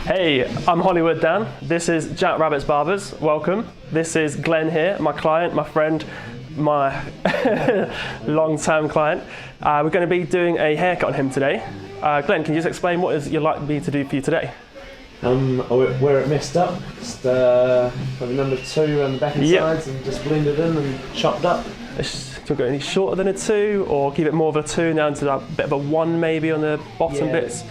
Hey, I'm Hollywood Dan. This is Jack Rabbit's Barbers. Welcome. This is Glenn here, my client, my friend, my long-term client. We're going to be doing a haircut on him today. Glenn, can you just explain what you'd like me to do for you today? Where it messed up, just probably number 2 on the back and sides and just blended in and chopped up. Do you go any shorter than a 2 or keep it more of a 2 down to a bit of a 1 maybe on the bottom bits?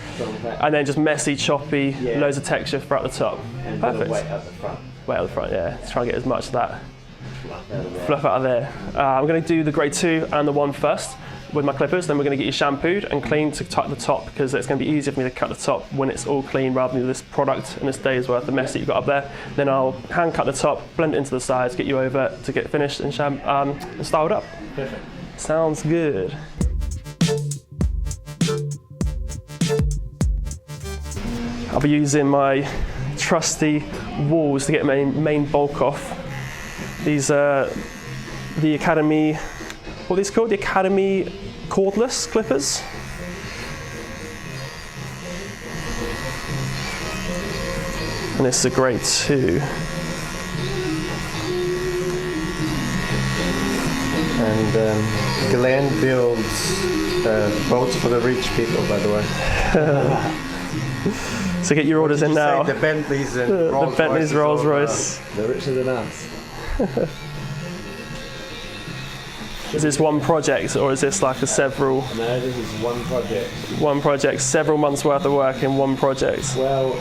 And then just messy, choppy, loads of texture throughout the top. And perfect. Weight at the front. Weight at the front, yeah. Just try and get as much of that fluff out of there. I'm going to do the grade 2 and the 1 first with my clippers, then we're going to get you shampooed and cleaned to cut the top, because it's going to be easier for me to cut the top when it's all clean rather than this product and this day's worth of mess that you've got up there. Then I'll hand cut the top, blend it into the sides, get you over to get finished and styled up. Perfect. Sounds good. I'll be using my trusty walls to get my main bulk off. These are the Academy, what are these called? The Academy cordless clippers. And this is a grade 2. And Glenn builds boats for the rich people, by the way. So get your orders in now. The Bentleys and the Bentley's, Rolls Royce. They're richer than us. Is this one project or is this like a several? No, this is one project. One project, several months worth of work in one project. Well,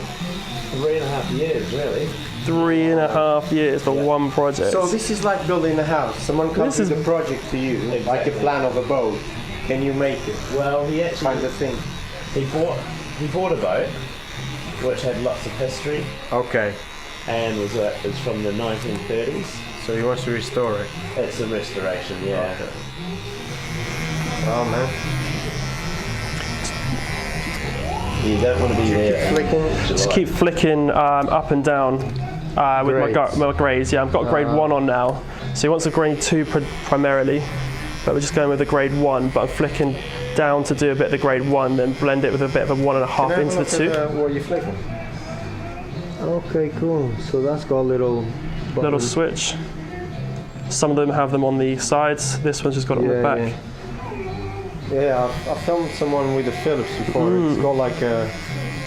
3.5 years really. 3.5 years for one project. So this is like building a house. Someone comes with a project to you, like a plan of a boat. Can you make it? Well, he actually kind of thing. He bought a boat which had lots of history. Okay. And was from the 1930s. So he wants to restore it. It's a restoration, yeah. Okay. Oh man. You don't want to be there. Just keep flicking up and down with my grades. Yeah, I've got grade 1 on now. So he wants a grade 2 primarily, but we're just going with the grade 1. But I'm flicking down to do a bit of the grade 1, then blend it with a bit of a 1.5 into the 2. What are you flicking? Okay, cool. So that's got a little button. Little switch. Some of them have them on the sides. This one's just got it on the back. Yeah, I filmed someone with a Phillips before. It's got like a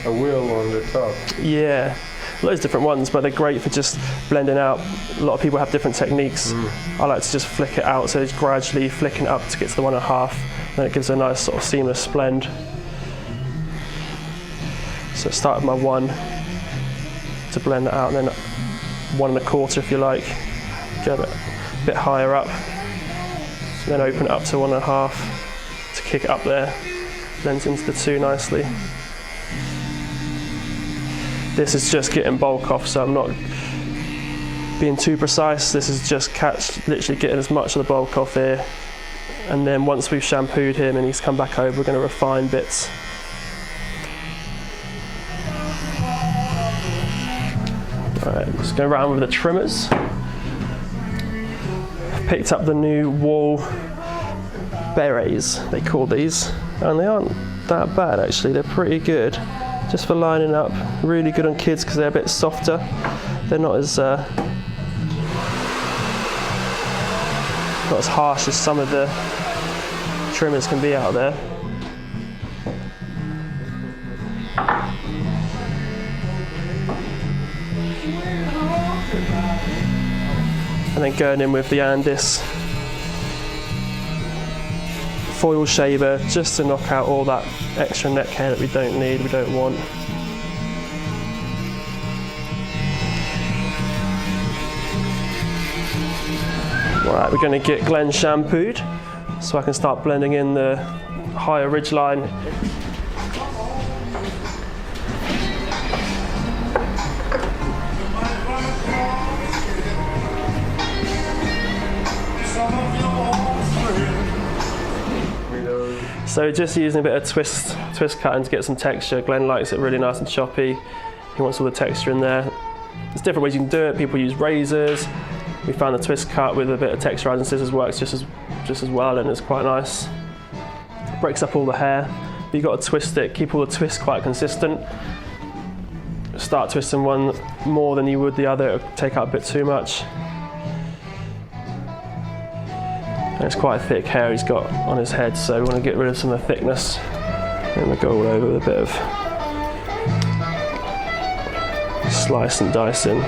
wheel on the top. Yeah, loads of different ones, but they're great for just blending out. A lot of people have different techniques. I like to just flick it out, so it's gradually flicking up to get to the 1.5. Then it gives a nice sort of seamless blend. So start with my 1 to blend it out, and then 1.25 if you like. Get a bit higher up. So then open it up to 1.5 to kick it up there. Blends into the 2 nicely. This is just getting bulk off, so I'm not being too precise. This is just literally getting as much of the bulk off here. And then once we've shampooed him and he's come back over, we're going to refine bits. Alright, just going around with the trimmers. I've picked up the new wall berets, they call these, and they aren't that bad actually. They're pretty good, just for lining up. Really good on kids because they're a bit softer. They're not as harsh as some of the trimmers can be out there. And then going in with the Andis foil shaver just to knock out all that extra neck hair that we don't need, we don't want. Right, we're going to get Glenn shampooed so I can start blending in the higher ridge line. So just using a bit of twist cutting to get some texture. Glenn likes it really nice and choppy. He wants all the texture in there. There's different ways you can do it. People use razors. We found the twist cut with a bit of texturizing scissors works just as well, and it's quite nice. Breaks up all the hair. But you've got to twist it, keep all the twists quite consistent. start twisting one more than you would the other, it'll take out a bit too much. And it's quite a thick hair he's got on his head, so we want to get rid of some of the thickness. And we'll go all over with a bit of slice and dicing.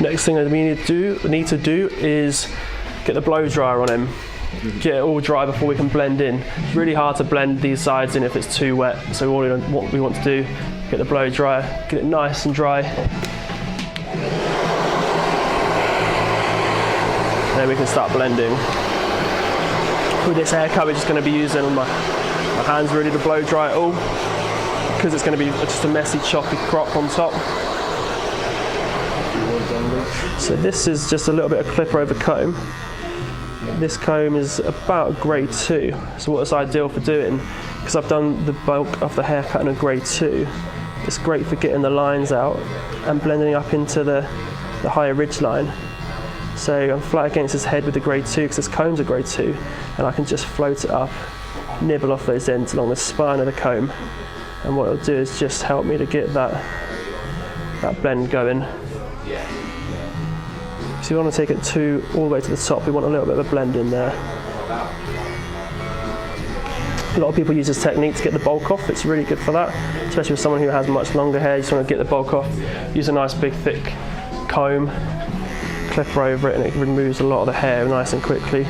Next thing that we need to do is get the blow dryer on him. Get it all dry before we can blend in. It's really hard to blend these sides in if it's too wet. So what we want to do, get the blow dryer, get it nice and dry. Then we can start blending. With this haircut, we're just going to be using my hands really to blow dry it all, because it's going to be just a messy, choppy crop on top. So this is just a little bit of clipper over comb. This comb is about grade 2, so what it's ideal for doing, because I've done the bulk of the haircut in a grade 2, it's great for getting the lines out and blending up into the higher ridge line. So I'm flat against his head with the grade 2 because his comb's a grade 2, and I can just float it up, nibble off those ends along the spine of the comb, and what it'll do is just help me to get that blend going. So you want to take it all the way to the top, we want a little bit of a blend in there. A lot of people use this technique to get the bulk off. It's really good for that, especially with someone who has much longer hair. You just want to get the bulk off. Use a nice big thick comb, clipper over it, and it removes a lot of the hair nice and quickly.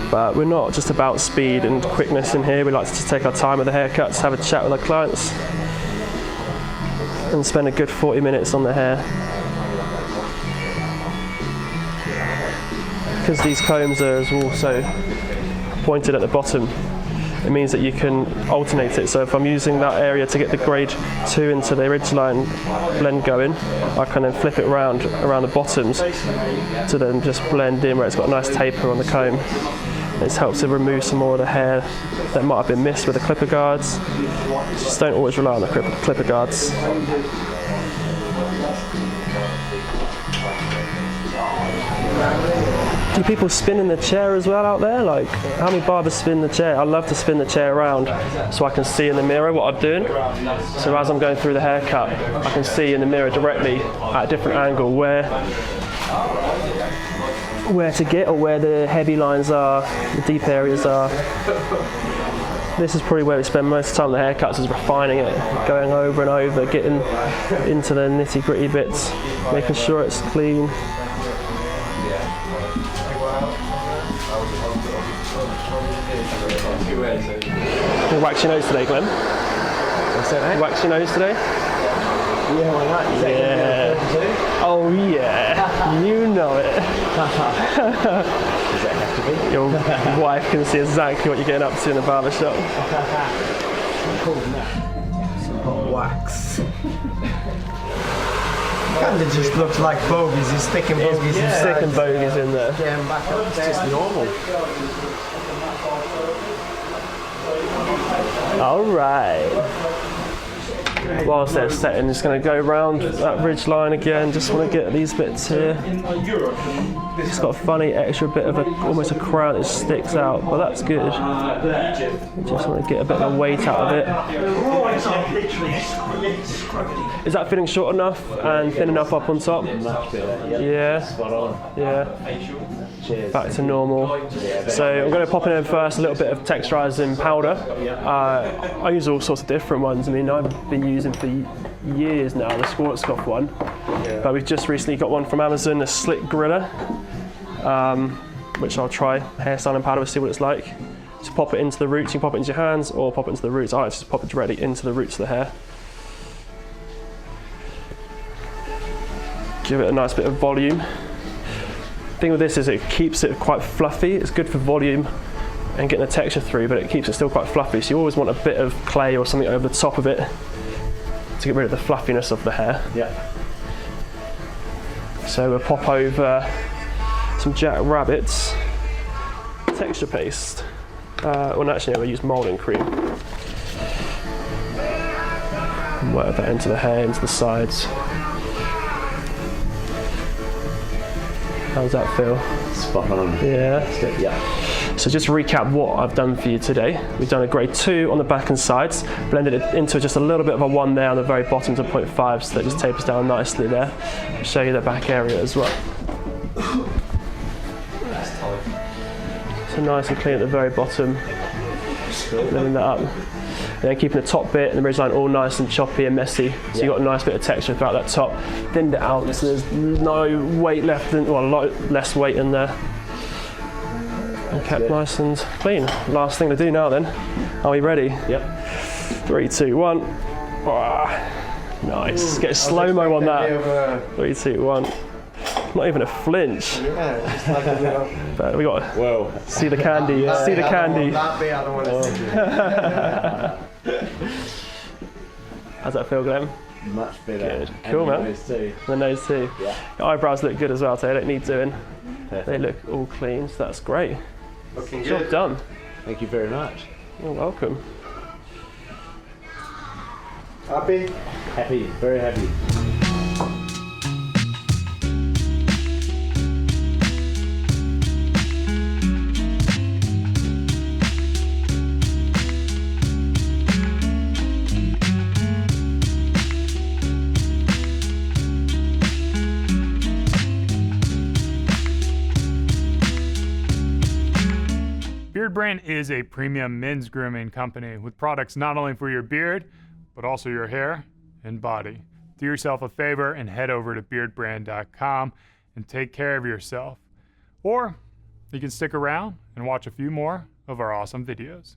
But we're not just about speed and quickness in here. We like to just take our time with the haircuts, have a chat with our clients, and spend a good 40 minutes on the hair. Because these combs are also pointed at the bottom, it means that you can alternate it. So if I'm using that area to get the grade 2 into the ridgeline blend going, I can then flip it around the bottoms to then just blend in where it's got a nice taper on the comb. It helps to remove some more of the hair that might have been missed with the clipper guards. Just don't always rely on the clipper guards. Do people spin in the chair as well out there? Like, how many barbers spin the chair? I love to spin the chair around so I can see in the mirror what I'm doing. So as I'm going through the haircut, I can see in the mirror directly at a different angle where to get, or where the heavy lines are, the deep areas are. This is probably where we spend most of the time on the haircuts, is refining it, going over and over, getting into the nitty gritty bits, making sure it's clean. You wax your nose today, Glenn? What's that, mate? Wax your nose today? Yeah, why not? Yeah. Oh yeah, you know it. Does that have to be? Your wife can see exactly what you're getting up to in the barbershop. Some hot wax. Kind of just looks like bogies. He's sticking bogies inside. Sticking bogies in there. Getting back up. It's just normal. All right. Whilst they're setting, just going to go around that ridge line again. Just want to get these bits here. It's got a funny extra bit of almost a crown that sticks out, but that's good. Just want to get a bit of weight out of it. Is that fitting short enough and thin enough up on top? Yeah. Spot on. Yeah. Cheers. Back to normal. So I'm going to pop in first a little bit of texturizing powder. I use all sorts of different ones. I mean, I've been using for years now the Schwarzkopf one, but we've just recently got one from Amazon, a slick griller, which I'll try. Hairstyling powder, we'll see what it's like. Just pop it into the roots. You can pop it into your hands or pop it into the roots. I like to just pop it directly into the roots of the hair. Give it a nice bit of volume. The thing with this is it keeps it quite fluffy. It's good for volume and getting the texture through, but it keeps it still quite fluffy. So you always want a bit of clay or something over the top of it to get rid of the fluffiness of the hair. Yeah. So we'll pop over some Jack Rabbit's texture paste. Well, actually, we'll use molding cream. And work that into the hair, into the sides. How does that feel? Spot on. Yeah. That's good, yeah. So just to recap what I've done for you today. We've done a grade 2 on the back and sides, blended it into just a little bit of a 1 there on the very bottom to 0.5, so that just tapers down nicely there. I'll show you the back area as well. So nice and clean at the very bottom, blending that up. And then keeping the top bit and the ridgeline all nice and choppy and messy. So you've got a nice bit of texture throughout that top. Thinned it out so there's no weight left, well, a lot less weight in there. And kept nice and clean. Last thing to do now then. Are we ready? Yep. 3, 2, 1. Nice. Get a slow-mo on that. 3, 2, 1. Not even a flinch. Yeah, just like a bit of... But we got to Whoa. see the candy. See the candy. That bit I don't want to see. How's that feel, Glenn? Much better. Good. And Cool, your man. nose too. The nose too. Yeah. The eyebrows look good as well, so they don't need doing. Perfect. They look all clean, so that's great. Looking Job good. done. Thank you very much. You're welcome. Happy? Happy, very happy. Beardbrand is a premium men's grooming company with products not only for your beard, but also your hair and body. Do yourself a favor and head over to beardbrand.com and take care of yourself. Or you can stick around and watch a few more of our awesome videos.